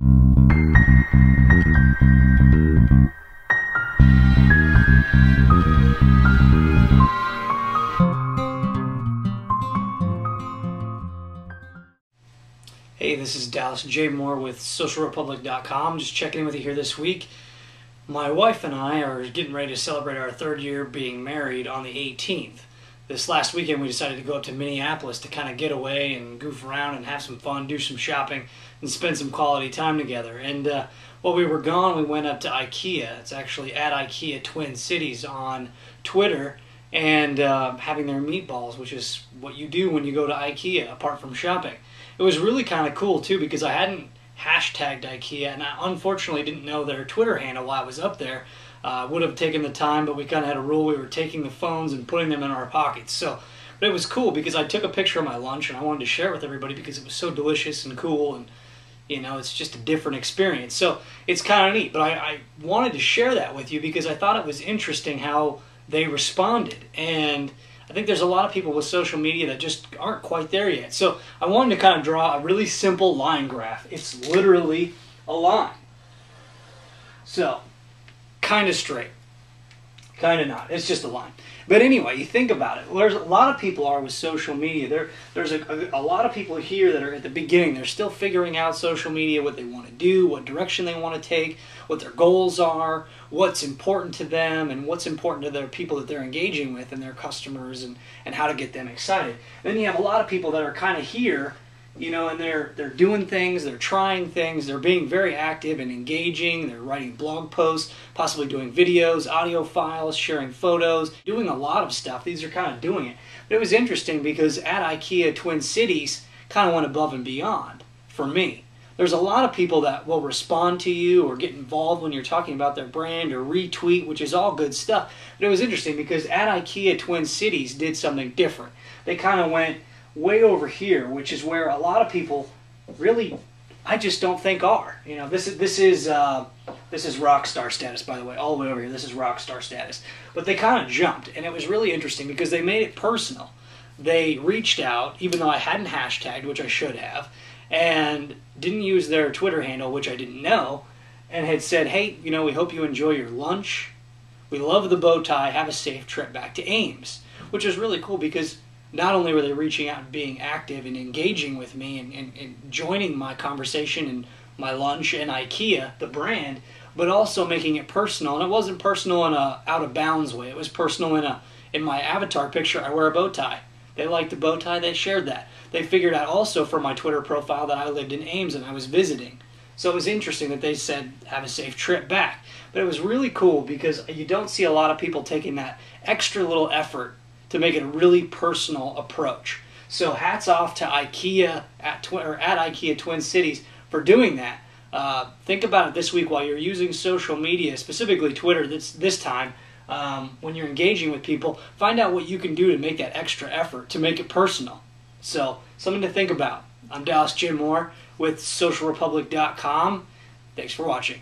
Hey, this is Dallas J. Moore with socialrepublic.com. Just checking in with you here this week. My wife and I are getting ready to celebrate our 3rd year being married on the 18th. This last weekend we decided to go up to Minneapolis to kind of get away and goof around and have some fun, do some shopping, and spend some quality time together. And while we were gone, we went up to IKEA. It's actually at IKEA Twin Cities on Twitter, and having their meatballs, which is what you do when you go to IKEA apart from shopping. It was really kind of cool too because I hadn't hashtagged IKEA, and I unfortunately didn't know their Twitter handle while I was up there. Would have taken the time, but we kind of had a rule. We were taking the phones and putting them in our pockets. But it was cool because I took a picture of my lunch and I wanted to share it with everybody because it was so delicious and cool, and you know, it's just a different experience. So it's kind of neat, but I wanted to share that with you because I thought it was interesting how they responded. And I think there's a lot of people with social media that just aren't quite there yet. So I wanted to kind of draw a really simple line graph. It's literally a line. So, kind of straight. Kind of not. It's just a line. But anyway, you think about it. There's a lot of people are with social media. There's a lot of people here that are at the beginning. They're still figuring out social media, what they want to do, what direction they want to take, what their goals are, what's important to them, and what's important to their people that they're engaging with and their customers, and how to get them excited. Then you have a lot of people that are kind of here, you know, and they're doing things, they're trying things, they're being very active and engaging, they're writing blog posts, possibly doing videos, audio files, sharing photos, doing a lot of stuff. These are kind of doing it. But it was interesting because at IKEA Twin Cities kind of went above and beyond for me. There's a lot of people that will respond to you or get involved when you're talking about their brand or retweet, which is all good stuff. But it was interesting because at IKEA Twin Cities did something different. They kind of went way over here, which is where a lot of people really, I just don't think are. You know, this is rock star status, by the way, all the way over here. This is rock star status. But they kind of jumped, and it was really interesting because they made it personal. They reached out, even though I hadn't hashtagged, which I should have, and didn't use their Twitter handle, which I didn't know, and had said, hey, you know, we hope you enjoy your lunch. We love the bow tie. Have a safe trip back to Ames, which was really cool because not only were they reaching out and being active and engaging with me and joining my conversation and my lunch and IKEA, the brand, but also making it personal. And it wasn't personal in a out of bounds way. It was personal in my avatar picture. I wear a bow tie. They liked the bow tie. They shared that. They figured out also from my Twitter profile that I lived in Ames and I was visiting. So it was interesting that they said, have a safe trip back. But it was really cool because you don't see a lot of people taking that extra little effort to make it a really personal approach. So hats off to IKEA at IKEA Twin Cities for doing that. Think about it this week while you're using social media, specifically Twitter this time, when you're engaging with people, find out what you can do to make that extra effort, to make it personal. So, something to think about. I'm Dallas J. Moore with socialrepublic.com. Thanks for watching.